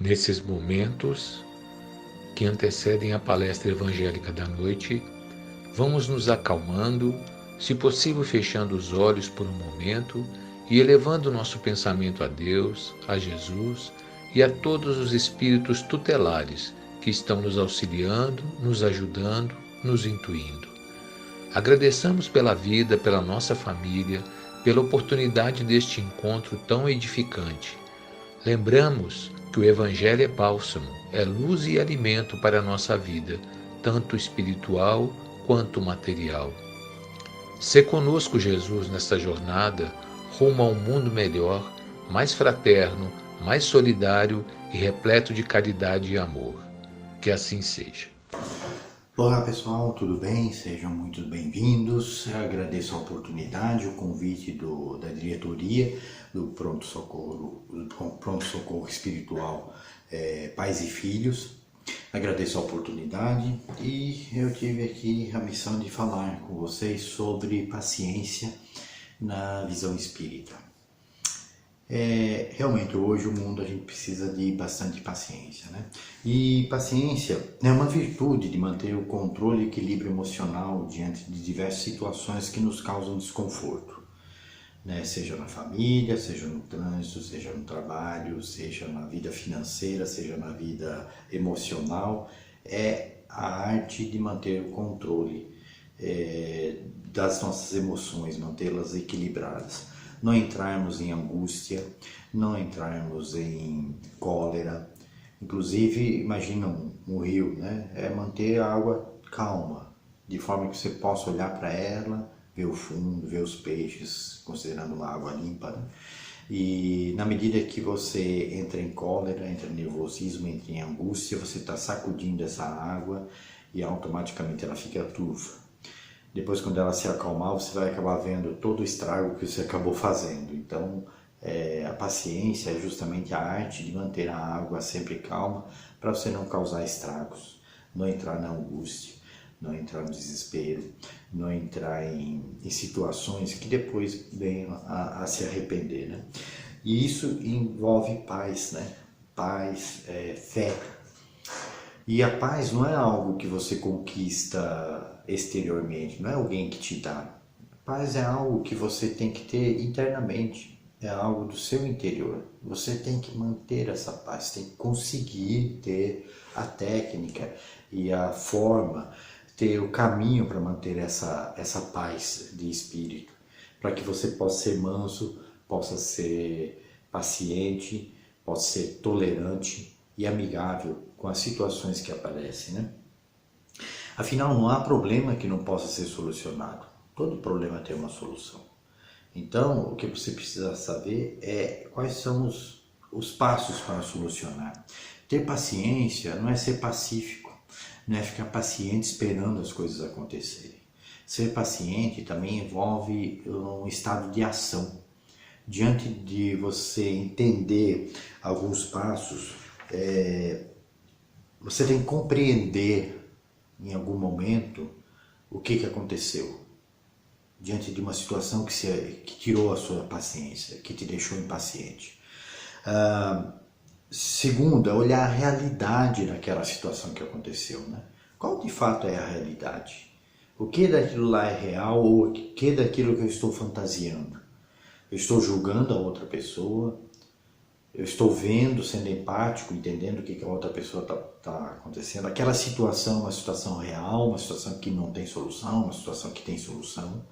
Nesses momentos que antecedem a palestra evangélica da noite, vamos nos acalmando, se possível fechando os olhos por um momento e elevando nosso pensamento a Deus, a Jesus e a todos os espíritos tutelares que estão nos auxiliando, nos ajudando, nos intuindo. Agradeçamos pela vida, pela nossa família, pela oportunidade deste encontro tão edificante. Lembramos que o Evangelho é bálsamo, é luz e alimento para a nossa vida, tanto espiritual quanto material. Sê conosco, Jesus, nesta jornada, rumo a um mundo melhor, mais fraterno, mais solidário e repleto de caridade e amor. Que assim seja. Olá pessoal, tudo bem? Sejam muito bem-vindos. Eu agradeço a oportunidade, o convite da diretoria do Pronto Socorro Espiritual Pais e Filhos. Agradeço a oportunidade e eu tive aqui a missão de falar com vocês sobre paciência na visão espírita. Realmente hoje o mundo a gente precisa de bastante paciência, né? E paciência é uma virtude de manter o controle e equilíbrio emocional diante de diversas situações que nos causam desconforto, né? Seja na família, seja no trânsito, seja no trabalho, seja na vida financeira, seja na vida emocional. É a arte de manter o controle das nossas emoções, mantê-las equilibradas. Não entrarmos em angústia, não entrarmos em cólera. Inclusive, imagina um rio, né? É manter a água calma, de forma que você possa olhar para ela, ver o fundo, ver os peixes, considerando uma água limpa, né? E na medida que você entra em cólera, entra em nervosismo, entra em angústia, você está sacudindo essa água e automaticamente ela fica turva. Depois, quando ela se acalmar, você vai acabar vendo todo o estrago que você acabou fazendo. Então, a paciência é justamente a arte de manter a água sempre calma para você não causar estragos, não entrar na angústia, não entrar no desespero, não entrar em situações que depois venham a se arrepender, né? E isso envolve paz, né? Paz, fé. E a paz não é algo que você conquista exteriormente, não é alguém que te dá. Paz é algo que você tem que ter internamente, é algo do seu interior. Você tem que manter essa paz, tem que conseguir ter a técnica e a forma, ter o caminho para manter essa paz de espírito, para que você possa ser manso, possa ser paciente, possa ser tolerante e amigável com as situações que aparecem, né? Afinal, não há problema que não possa ser solucionado. Todo problema tem uma solução. Então, o que você precisa saber é quais são os passos para solucionar. Ter paciência não é ser pacífico, não é ficar paciente esperando as coisas acontecerem. Ser paciente também envolve um estado de ação. Diante de você entender alguns passos, você tem que compreender em algum momento o que aconteceu diante de uma situação que tirou a sua paciência, que te deixou impaciente. Segundo, é olhar a realidade daquela situação que aconteceu, né? Qual de fato é a realidade? O que daquilo lá é real ou o que daquilo que eu estou fantasiando? Eu estou julgando a outra pessoa, eu estou vendo, sendo empático, entendendo o que a outra pessoa está acontecendo. Aquela situação é uma situação real, uma situação que não tem solução, uma situação que tem solução.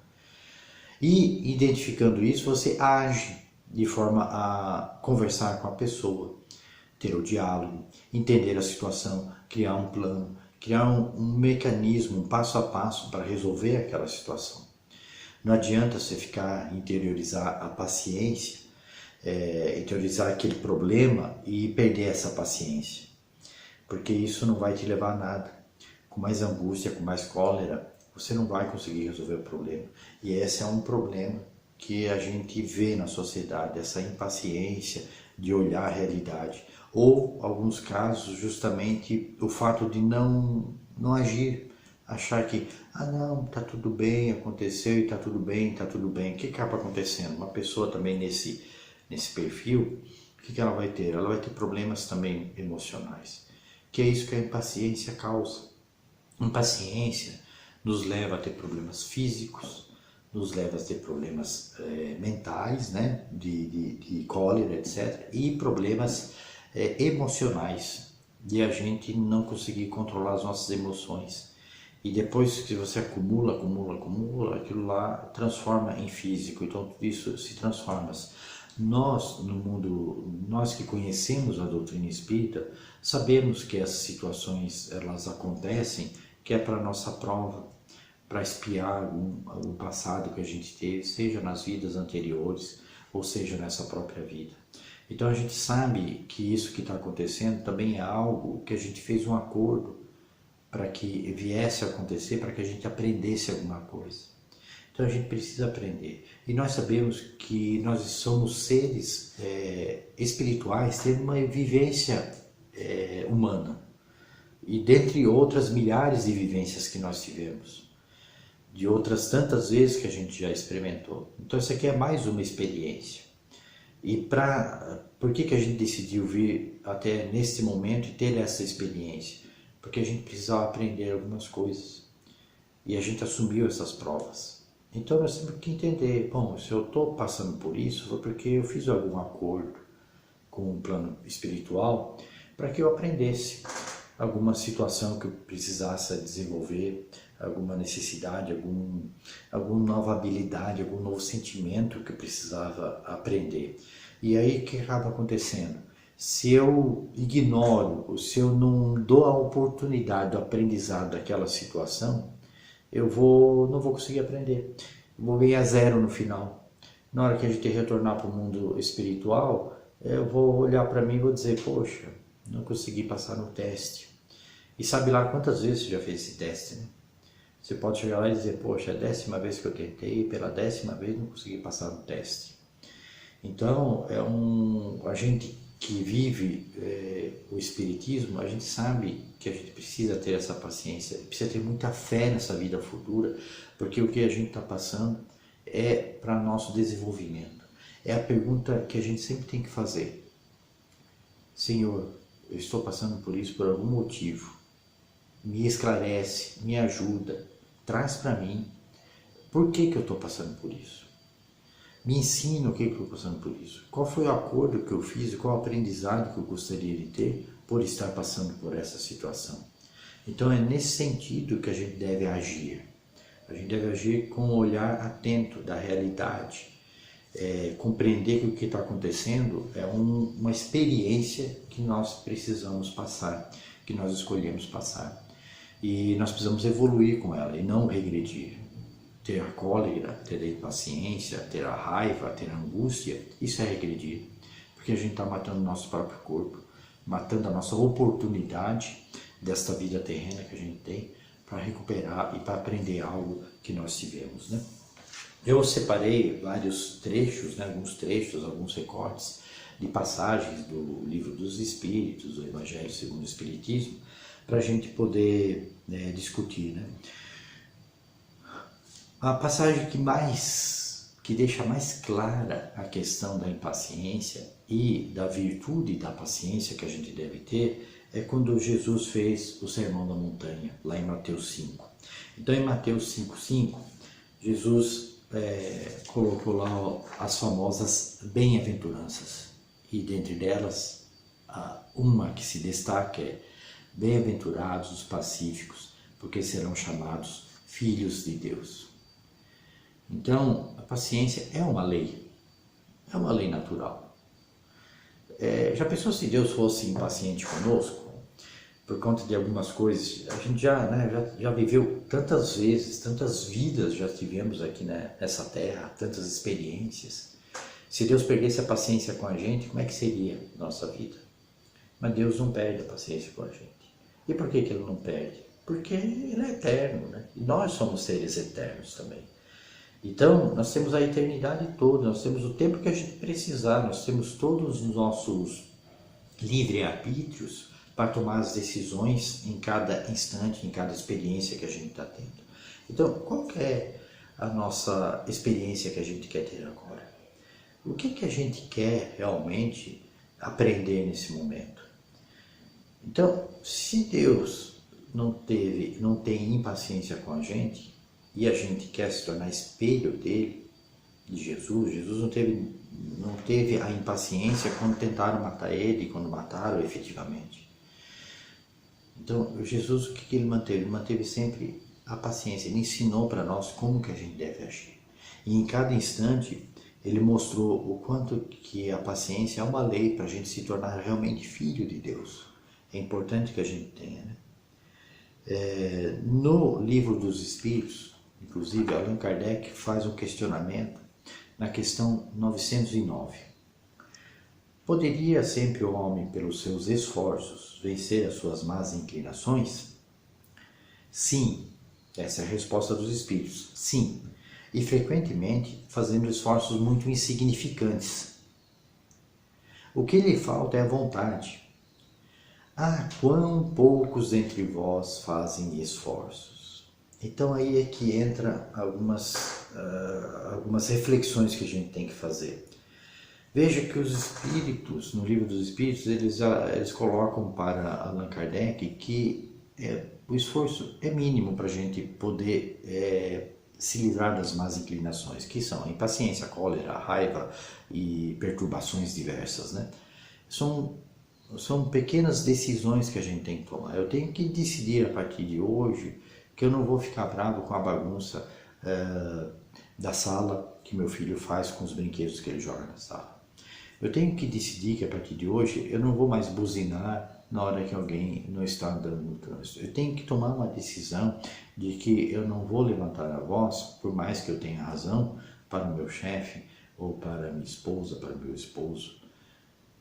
E identificando isso, você age de forma a conversar com a pessoa, ter o diálogo, entender a situação, criar um plano, criar um mecanismo, um passo a passo para resolver aquela situação. Não adianta você interiorizar a paciência, interiorizar aquele problema e perder essa paciência, porque isso não vai te levar a nada. Com mais angústia, com mais cólera, você não vai conseguir resolver o problema. E esse é um problema que a gente vê na sociedade, essa impaciência de olhar a realidade. Ou, em alguns casos, justamente o fato de não agir, achar que, não, tá tudo bem, aconteceu e tá tudo bem, tá tudo bem. O que acaba acontecendo? Uma pessoa também nesse perfil que ela vai ter? Ela vai ter problemas também emocionais, que é isso que a impaciência causa. Impaciência nos leva a ter problemas físicos, nos leva a ter problemas mentais, né, de cólera, etc., e problemas emocionais, de a gente não conseguir controlar as nossas emoções. E depois que você acumula, aquilo lá transforma em físico, então tudo isso se transforma. Nós, no mundo, nós que conhecemos a doutrina espírita, sabemos que essas situações, elas acontecem, que é para nossa prova, para espiar o passado que a gente teve, seja nas vidas anteriores, ou seja nessa própria vida. Então a gente sabe que isso que está acontecendo também é algo que a gente fez um acordo para que viesse a acontecer, para que a gente aprendesse alguma coisa. Então a gente precisa aprender. E nós sabemos que nós somos seres espirituais, tendo uma vivência humana. E dentre outras milhares de vivências que nós tivemos, de outras tantas vezes que a gente já experimentou. Então essa aqui é mais uma experiência. E por que a gente decidiu vir até nesse momento e ter essa experiência? Porque a gente precisava aprender algumas coisas. E a gente assumiu essas provas. Então nós temos que entender, bom, se eu estou passando por isso, foi porque eu fiz algum acordo com o plano espiritual para que eu aprendesse alguma situação que eu precisasse desenvolver, alguma necessidade, alguma nova habilidade, algum novo sentimento que eu precisava aprender. E aí o que acaba acontecendo? Se eu ignoro, se eu não dou a oportunidade do aprendizado daquela situação, eu não vou conseguir aprender. Eu vou ganhar zero no final. Na hora que a gente retornar para o mundo espiritual, eu vou olhar para mim e vou dizer, poxa, não consegui passar no teste. E sabe lá quantas vezes você já fez esse teste, né? Você pode chegar lá e dizer, poxa, é a 10ª vez que eu tentei, pela 10ª vez não consegui passar no teste. Então, a gente que vive o Espiritismo, a gente sabe que a gente precisa ter essa paciência, precisa ter muita fé nessa vida futura, porque o que a gente está passando é para nosso desenvolvimento. É a pergunta que a gente sempre tem que fazer. Senhor, eu estou passando por isso por algum motivo. Me esclarece, me ajuda, traz para mim por que eu estou passando por isso. Me ensina o que eu estou passando por isso. Qual foi o acordo que eu fiz e qual o aprendizado que eu gostaria de ter por estar passando por essa situação. Então é nesse sentido que a gente deve agir. A gente deve agir com um olhar atento da realidade. Compreender que o que está acontecendo é uma experiência que nós precisamos passar, que nós escolhemos passar. E nós precisamos evoluir com ela e não regredir. Ter a cólera, ter a impaciência, ter a raiva, ter a angústia, isso é regredir. Porque a gente está matando o nosso próprio corpo, matando a nossa oportunidade desta vida terrena que a gente tem para recuperar e para aprender algo que nós tivemos, né? Eu separei vários trechos, né, alguns recortes de passagens do Livro dos Espíritos, do Evangelho segundo o Espiritismo, para a gente poder discutir, né? A passagem que deixa mais clara a questão da impaciência e da virtude da paciência que a gente deve ter é quando Jesus fez o Sermão da Montanha, lá em Mateus 5. Então, em Mateus 5,5, Jesus colocou lá as famosas bem-aventuranças. E dentre delas, uma que se destaca é: bem-aventurados os pacíficos, porque serão chamados filhos de Deus. Então, a paciência é uma lei natural. Já pensou se Deus fosse impaciente conosco, por conta de algumas coisas? A gente já viveu tantas vezes, tantas vidas já tivemos aqui nessa terra, tantas experiências. Se Deus perdesse a paciência com a gente, como é que seria a nossa vida? Mas Deus não perde a paciência com a gente. E por que Ele não perde? Porque Ele é eterno, né? E nós somos seres eternos também. Então, nós temos a eternidade toda, nós temos o tempo que a gente precisar, nós temos todos os nossos livre-arbítrios para tomar as decisões em cada instante, em cada experiência que a gente está tendo. Então, qual que é a nossa experiência que a gente quer ter agora? O que a gente quer realmente aprender nesse momento. Então, se Deus não tem impaciência com a gente, e a gente quer se tornar espelho dele, de Jesus, Jesus não teve a impaciência quando tentaram matar ele, quando mataram efetivamente. Então, Jesus, o que ele manteve? Ele manteve sempre a paciência, ele ensinou para nós como que a gente deve agir. E em cada instante, ele mostrou o quanto que a paciência é uma lei para a gente se tornar realmente filho de Deus. É importante que a gente tenha, né? No Livro dos Espíritos, inclusive, Allan Kardec faz um questionamento na questão 909. Poderia sempre o homem, pelos seus esforços, vencer as suas más inclinações? Sim, essa é a resposta dos Espíritos, sim. E frequentemente fazendo esforços muito insignificantes. O que lhe falta é a vontade. Ah, quão poucos entre vós fazem esforços. Então aí é que entra algumas reflexões que a gente tem que fazer. Veja que os Espíritos, no Livro dos Espíritos, eles colocam para Allan Kardec que o esforço é mínimo para a gente poder se livrar das más inclinações, que são a impaciência, a cólera, a raiva e perturbações diversas, né? São pequenas decisões que a gente tem que tomar. Eu tenho que decidir a partir de hoje que eu não vou ficar bravo com a bagunça da sala que meu filho faz com os brinquedos que ele joga na sala. Eu tenho que decidir que a partir de hoje eu não vou mais buzinar na hora que alguém não está andando no trânsito. Eu tenho que tomar uma decisão de que eu não vou levantar a voz, por mais que eu tenha razão, para o meu chefe, ou para minha esposa, para o meu esposo.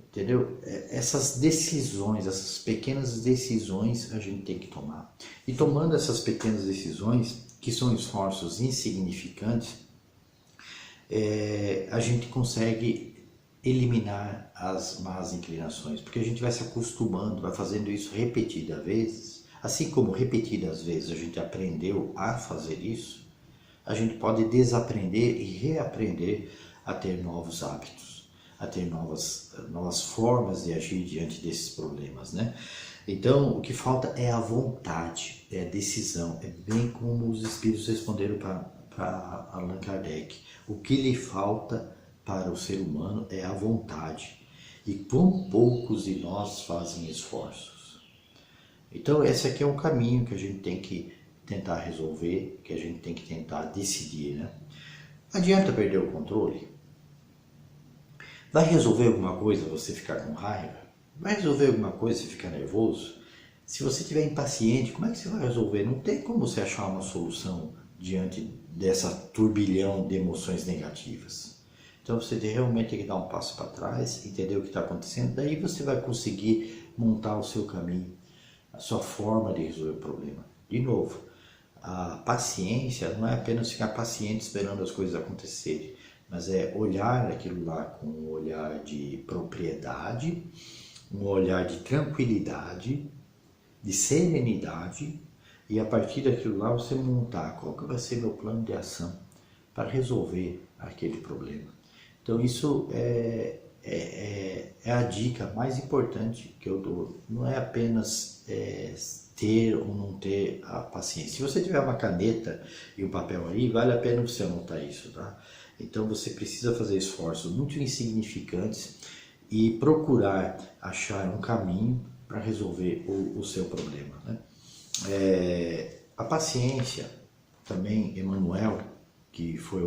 Entendeu? Essas decisões, essas pequenas decisões a gente tem que tomar. E tomando essas pequenas decisões, que são esforços insignificantes, a gente consegue eliminar as más inclinações, porque a gente vai se acostumando, vai fazendo isso repetidas vezes. Assim como repetidas vezes a gente aprendeu a fazer isso, a gente pode desaprender e reaprender a ter novos hábitos, a ter novas formas de agir diante desses problemas, né? Então, o que falta é a vontade, é a decisão, é bem como os Espíritos responderam para Allan Kardec. O que lhe falta para o ser humano é a vontade. E quão poucos de nós fazem esforços. Então, esse aqui é um caminho que a gente tem que tentar resolver, que a gente tem que tentar decidir, né? Adianta perder o controle? Vai resolver alguma coisa você ficar com raiva? Vai resolver alguma coisa você ficar nervoso? Se você estiver impaciente, como é que você vai resolver? Não tem como você achar uma solução diante dessa turbilhão de emoções negativas. Então você realmente tem que dar um passo para trás, entender o que está acontecendo, daí você vai conseguir montar o seu caminho, a sua forma de resolver o problema. De novo, a paciência não é apenas ficar paciente esperando as coisas acontecerem, mas é olhar aquilo lá com um olhar de propriedade, um olhar de tranquilidade, de serenidade, e a partir daquilo lá você montar qual que vai ser meu plano de ação para resolver aquele problema. Então isso é a dica mais importante que eu dou. Não é apenas ter ou não ter a paciência. Se você tiver uma caneta e um papel aí, vale a pena você anotar isso, tá? Então você precisa fazer esforços muito insignificantes e procurar achar um caminho para resolver o seu problema, né? A paciência, também Emmanuel, que foi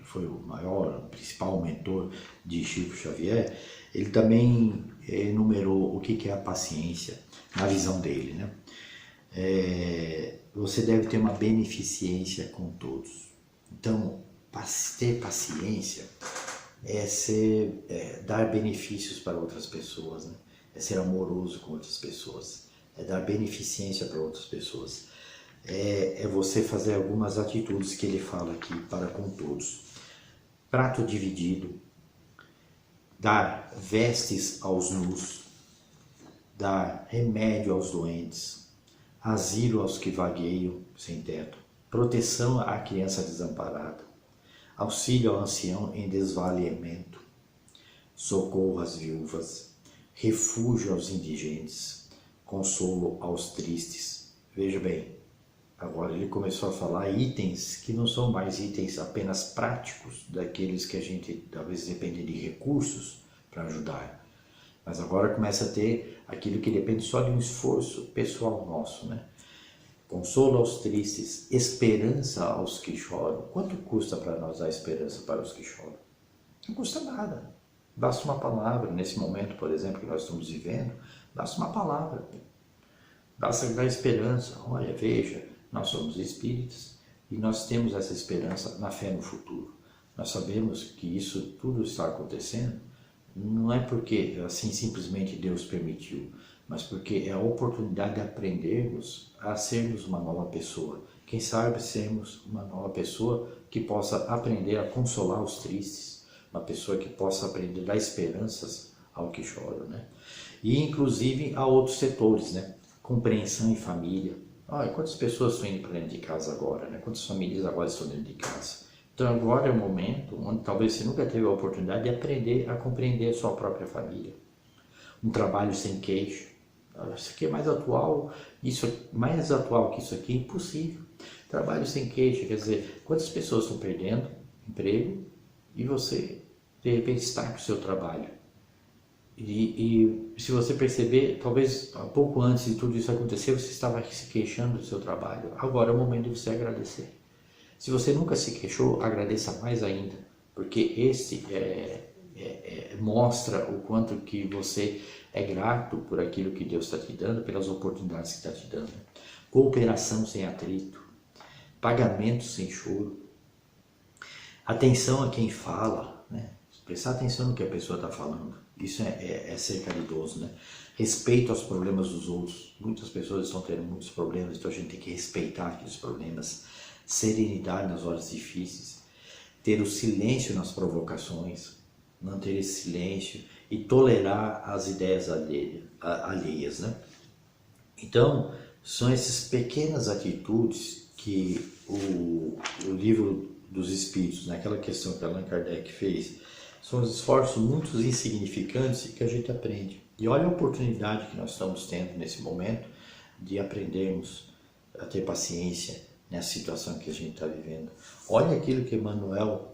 foi o maior, o principal mentor de Chico Xavier, ele também enumerou o que é a paciência na visão dele, né? Você deve ter uma beneficência com todos. Então, ter paciência é dar benefícios para outras pessoas, né? É ser amoroso com outras pessoas, é dar beneficência para outras pessoas. É você fazer algumas atitudes que ele fala aqui para com todos. Prato dividido, dar vestes aos nus, dar remédio aos doentes, asilo aos que vagueiam sem teto, proteção à criança desamparada, auxílio ao ancião em desvalimento, socorro às viúvas, refúgio aos indigentes, consolo aos tristes. Veja bem, agora ele começou a falar itens que não são mais itens apenas práticos, daqueles que a gente talvez depende de recursos para ajudar. Mas agora começa a ter aquilo que depende só de um esforço pessoal nosso, né? Consolo aos tristes, esperança aos que choram. Quanto custa para nós dar esperança para os que choram? Não custa nada. Basta uma palavra. Nesse momento, por exemplo, que nós estamos vivendo, basta uma palavra. Basta dar esperança. Olha, veja, nós somos espíritas e nós temos essa esperança na fé no futuro. Nós sabemos que isso tudo está acontecendo, não é porque assim simplesmente Deus permitiu, mas porque é a oportunidade de aprendermos a sermos uma nova pessoa. Quem sabe sermos uma nova pessoa que possa aprender a consolar os tristes, uma pessoa que possa aprender a dar esperanças ao que choram, né? E inclusive a outros setores, né? Compreensão em família. Olha, quantas pessoas estão indo para dentro de casa agora, né? Quantas famílias agora estão dentro de casa? Então agora é o momento onde talvez você nunca teve a oportunidade de aprender a compreender a sua própria família. Um trabalho sem queixa. Isso aqui é mais atual, isso mais atual que isso aqui é impossível. Trabalho sem queixa, quer dizer, quantas pessoas estão perdendo emprego e você de repente está com o seu trabalho. E se você perceber, talvez pouco antes de tudo isso acontecer, você estava se queixando do seu trabalho. Agora é o momento de você agradecer. Se você nunca se queixou, agradeça mais ainda, porque esse mostra o quanto que você é grato por aquilo que Deus está te dando, pelas oportunidades que está te dando. Cooperação sem atrito, pagamento sem choro, atenção a quem fala, né? Prestar atenção no que a pessoa está falando, isso é ser caridoso, né? Respeito aos problemas dos outros. Muitas pessoas estão tendo muitos problemas, então a gente tem que respeitar aqueles problemas. Serenidade nas horas difíceis, ter o silêncio nas provocações, manter esse silêncio e tolerar as ideias alheias, né? Então, são essas pequenas atitudes que o livro dos Espíritos, naquela questão que Allan Kardec fez, são os esforços muito insignificantes que a gente aprende. E olha a oportunidade que nós estamos tendo nesse momento de aprendermos a ter paciência nessa situação que a gente está vivendo. Olha aquilo que Emmanuel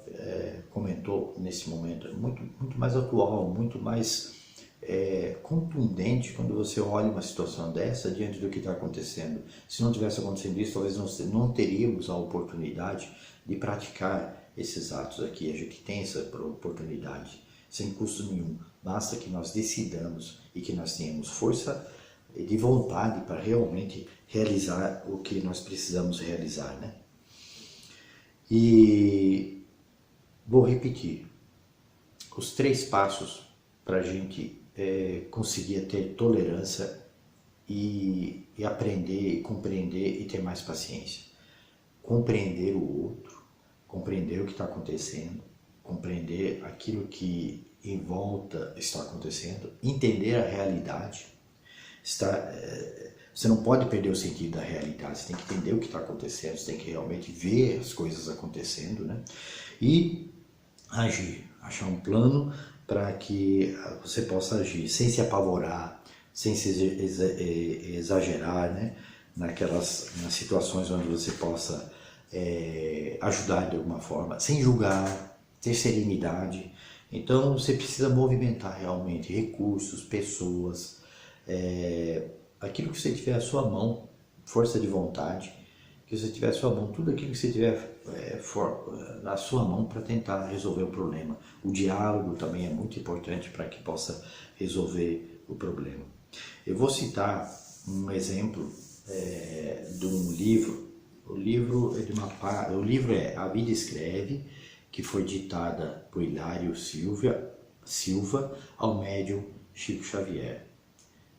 comentou nesse momento, é muito mais atual, muito mais contundente quando você olha uma situação dessa diante do que está acontecendo. Se não tivesse acontecendo isso, talvez não teríamos a oportunidade de praticar esses atos aqui. A gente tem essa oportunidade sem custo nenhum. Basta que nós decidamos e que nós tenhamos força de vontade para realmente realizar o que nós precisamos realizar, né? E vou repetir os 3 passos para a gente conseguir ter tolerância e aprender e compreender e ter mais paciência. Compreender o outro, compreender o que está acontecendo, compreender aquilo que em volta está acontecendo, entender a realidade. Você não pode perder o sentido da realidade, você tem que entender o que está acontecendo, você tem que realmente ver as coisas acontecendo, né? E agir, achar um plano para que você possa agir, sem se apavorar, sem se exagerar, né? Nas situações onde você possa ajudar de alguma forma, sem julgar, ter serenidade. Então você precisa movimentar realmente recursos, pessoas, aquilo que você tiver à sua mão, força de vontade, que você tiver à sua mão, tudo aquilo que você tiver na sua mão para tentar resolver o problema. O diálogo também é muito importante para que possa resolver o problema. Eu vou citar um exemplo de um livro. O livro é A Vida Escreve, que foi ditada por Hilário Silva ao médium Chico Xavier.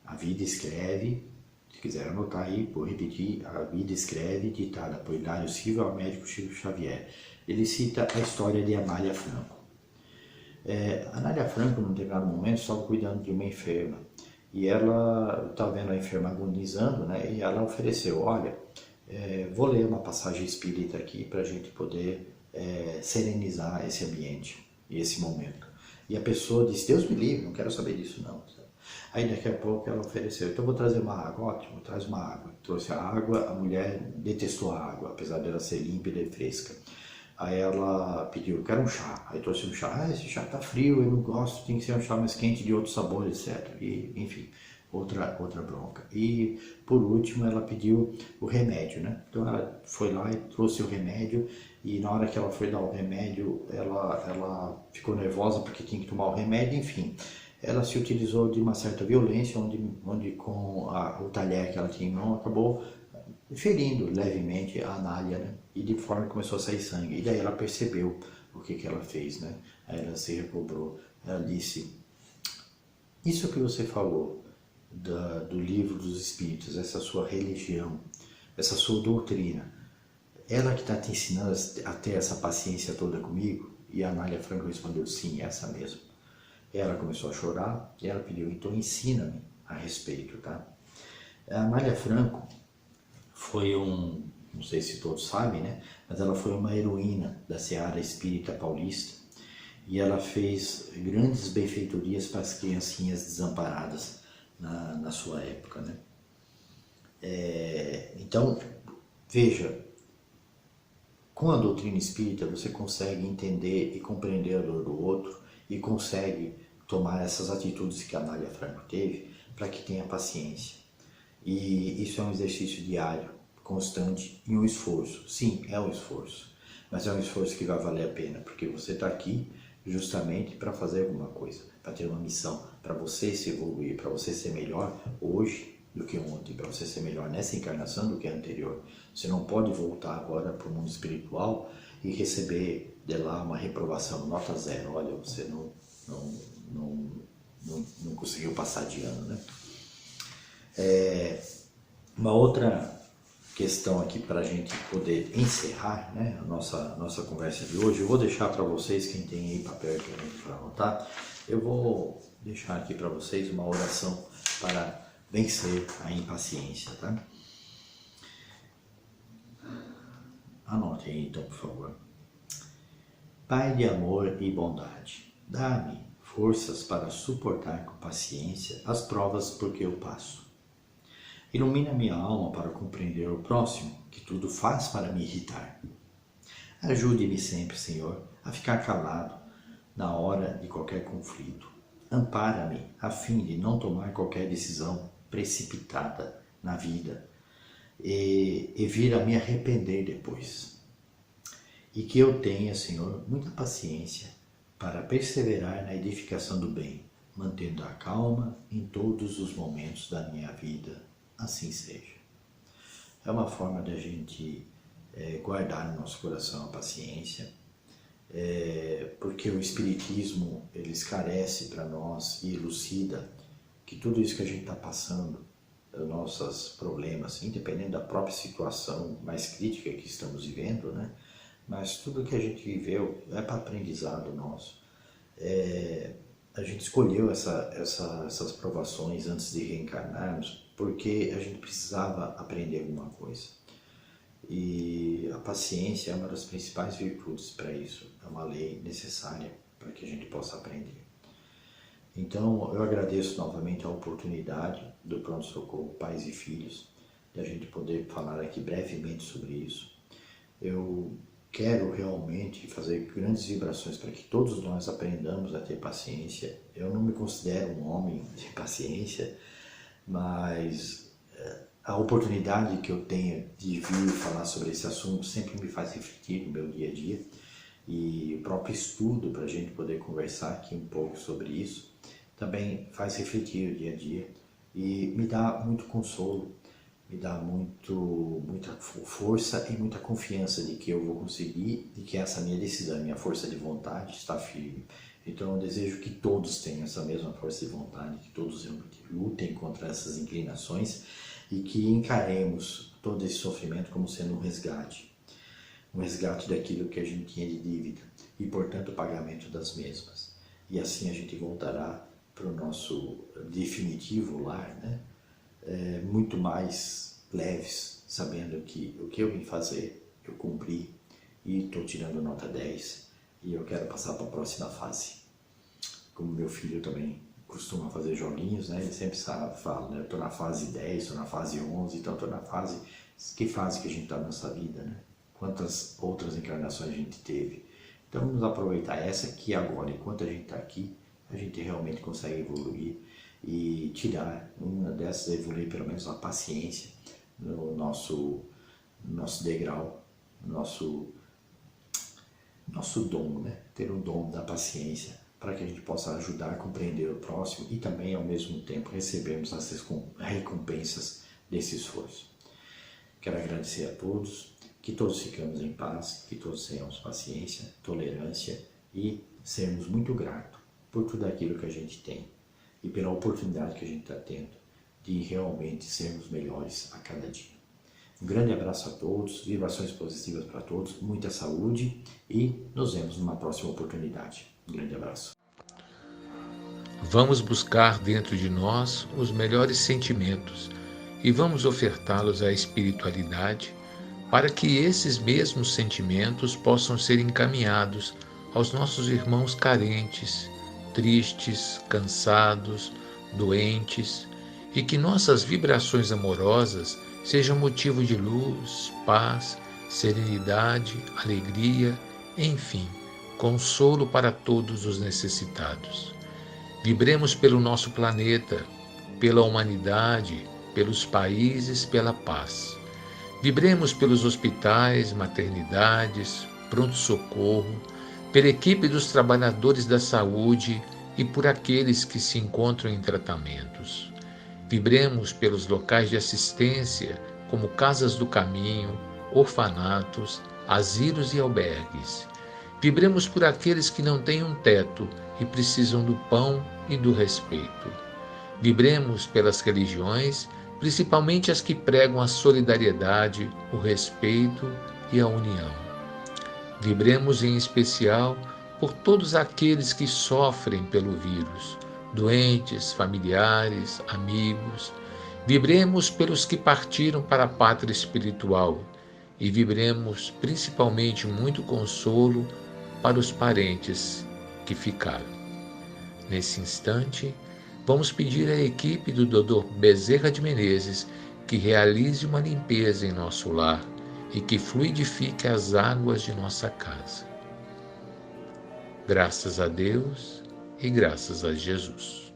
A Vida Escreve, se quiser anotar aí, vou repetir, A Vida Escreve, ditada por Hilário Silva ao médico Chico Xavier. Ele cita a história de Amália Franco. Amália Franco, num determinado momento, estava cuidando de uma enferma. E ela estava vendo a enferma agonizando, né? E ela ofereceu, olha, vou ler uma passagem espírita aqui para a gente poder serenizar esse ambiente e esse momento. E a pessoa disse, Deus me livre, não quero saber disso não. Aí daqui a pouco ela ofereceu, então vou trazer uma água, ótimo, traz uma água. Trouxe a água, a mulher detestou a água, apesar dela ser límpida e fresca. Aí ela pediu, eu quero um chá. Aí trouxe um chá, esse chá tá frio, eu não gosto, tem que ser um chá mais quente de outro sabor, etc. E, enfim, outra bronca. E por último ela pediu o remédio, né? Então ela foi lá e trouxe o remédio, e na hora que ela foi dar o remédio, ela ficou nervosa porque tinha que tomar o remédio, enfim. Ela se utilizou de uma certa violência, onde com o talher que ela tinha em mão, acabou ferindo levemente a Anália, né? E de forma que começou a sair sangue. E daí ela percebeu o que ela fez, né? Aí ela se recobrou. Ela disse, isso que você falou do livro dos Espíritos, essa sua religião, essa sua doutrina, ela que está te ensinando a ter essa paciência toda comigo? E a Anália Franco respondeu, sim, essa mesmo. Ela começou a chorar e ela pediu, então ensina-me a respeito, tá? A Anália Franco foi não sei se todos sabem, né? Mas ela foi uma heroína da Seara Espírita Paulista e ela fez grandes benfeitorias para as criancinhas desamparadas na sua época, né? Então, veja, com a doutrina espírita você consegue entender e compreender a dor do outro e consegue tomar essas atitudes que a Anália Franco teve para que tenha paciência. E isso é um exercício diário, constante e um esforço. Sim, é um esforço, mas é um esforço que vai valer a pena, porque você está aqui justamente para fazer alguma coisa, para ter uma missão, para você se evoluir, para você ser melhor hoje do que ontem, para você ser melhor nessa encarnação do que a anterior. Você não pode voltar agora para o mundo espiritual e receber de lá uma reprovação, nota 0. Olha, você não conseguiu passar de ano, né? Uma outra questão aqui para a gente poder encerrar, né, a nossa conversa de hoje, eu vou deixar para vocês, quem tem aí papel para anotar, eu vou deixar aqui para vocês uma oração para vencer a impaciência, tá? Anotem aí então, por favor. Pai de amor e bondade, dá-me forças para suportar com paciência as provas por que eu passo. Ilumina minha alma para compreender o próximo, que tudo faz para me irritar. Ajude-me sempre, Senhor, a ficar calado na hora de qualquer conflito. Ampara-me a fim de não tomar qualquer decisão precipitada na vida e vir a me arrepender depois. E que eu tenha, Senhor, muita paciência para perseverar na edificação do bem, mantendo a calma em todos os momentos da minha vida. Assim seja. É uma forma da gente guardar no nosso coração a paciência, porque o Espiritismo ele esclarece para nós e elucida que tudo isso que a gente está passando, os nossos problemas, independente da própria situação mais crítica que estamos vivendo, né? Mas tudo que a gente viveu é para aprendizado nosso. A gente escolheu essas provações antes de reencarnarmos porque a gente precisava aprender alguma coisa. E a paciência é uma das principais virtudes para isso. É uma lei necessária para que a gente possa aprender. Então, eu agradeço novamente a oportunidade do Pronto Socorro Pais e Filhos, de a gente poder falar aqui brevemente sobre isso. Eu quero realmente fazer grandes vibrações para que todos nós aprendamos a ter paciência. Eu não me considero um homem de paciência, mas a oportunidade que eu tenho de vir falar sobre esse assunto sempre me faz refletir no meu dia a dia, e o próprio estudo para a gente poder conversar aqui um pouco sobre isso também faz refletir o dia a dia e me dá muito consolo, me dá muita força e muita confiança de que eu vou conseguir e que essa minha decisão, minha força de vontade está firme. Então eu desejo que todos tenham essa mesma força de vontade, que todos lutem contra essas inclinações e que encaremos todo esse sofrimento como sendo um resgate daquilo que a gente tinha de dívida e, portanto, o pagamento das mesmas. E assim a gente voltará para o nosso definitivo lar, né? Muito mais leves, sabendo que o que eu vim fazer, eu cumpri e estou tirando nota 10 e eu quero passar para a próxima fase. como meu filho também costuma fazer joguinhos, né? Ele sempre fala, né? Estou na fase 10, estou na fase 11, então estou na fase... Que fase que a gente está na nossa vida, né? Quantas outras encarnações a gente teve. Então vamos aproveitar essa que agora, enquanto a gente está aqui, a gente realmente consegue evoluir e tirar uma dessas, evoluir pelo menos a paciência no nosso degrau, nosso dom, né? Ter o dom da paciência para que a gente possa ajudar a compreender o próximo e também, ao mesmo tempo, recebermos as recompensas desse esforço. Quero agradecer a todos, que todos ficamos em paz, que todos tenhamos paciência, tolerância e sermos muito gratos por tudo aquilo que a gente tem e pela oportunidade que a gente está tendo de realmente sermos melhores a cada dia. Um grande abraço a todos, vibrações positivas para todos, muita saúde e nos vemos numa próxima oportunidade. Um grande abraço. Vamos buscar dentro de nós os melhores sentimentos e vamos ofertá-los à espiritualidade para que esses mesmos sentimentos possam ser encaminhados aos nossos irmãos carentes, tristes, cansados, doentes, e que nossas vibrações amorosas sejam motivo de luz, paz, serenidade, alegria, enfim, consolo para todos os necessitados. Vibremos pelo nosso planeta, pela humanidade, pelos países, pela paz. Vibremos pelos hospitais, maternidades, pronto-socorro, pela equipe dos trabalhadores da saúde e por aqueles que se encontram em tratamentos. Vibremos pelos locais de assistência, como casas do caminho, orfanatos, asilos e albergues. Vibremos por aqueles que não têm um teto e precisam do pão e do respeito. Vibremos pelas religiões, principalmente as que pregam a solidariedade, o respeito e a união. Vibremos em especial por todos aqueles que sofrem pelo vírus, doentes, familiares, amigos. Vibremos pelos que partiram para a pátria espiritual e vibremos principalmente muito consolo para os parentes que ficaram. Nesse instante, vamos pedir à equipe do Dr. Bezerra de Menezes que realize uma limpeza em nosso lar e que fluidifique as águas de nossa casa. Graças a Deus e graças a Jesus.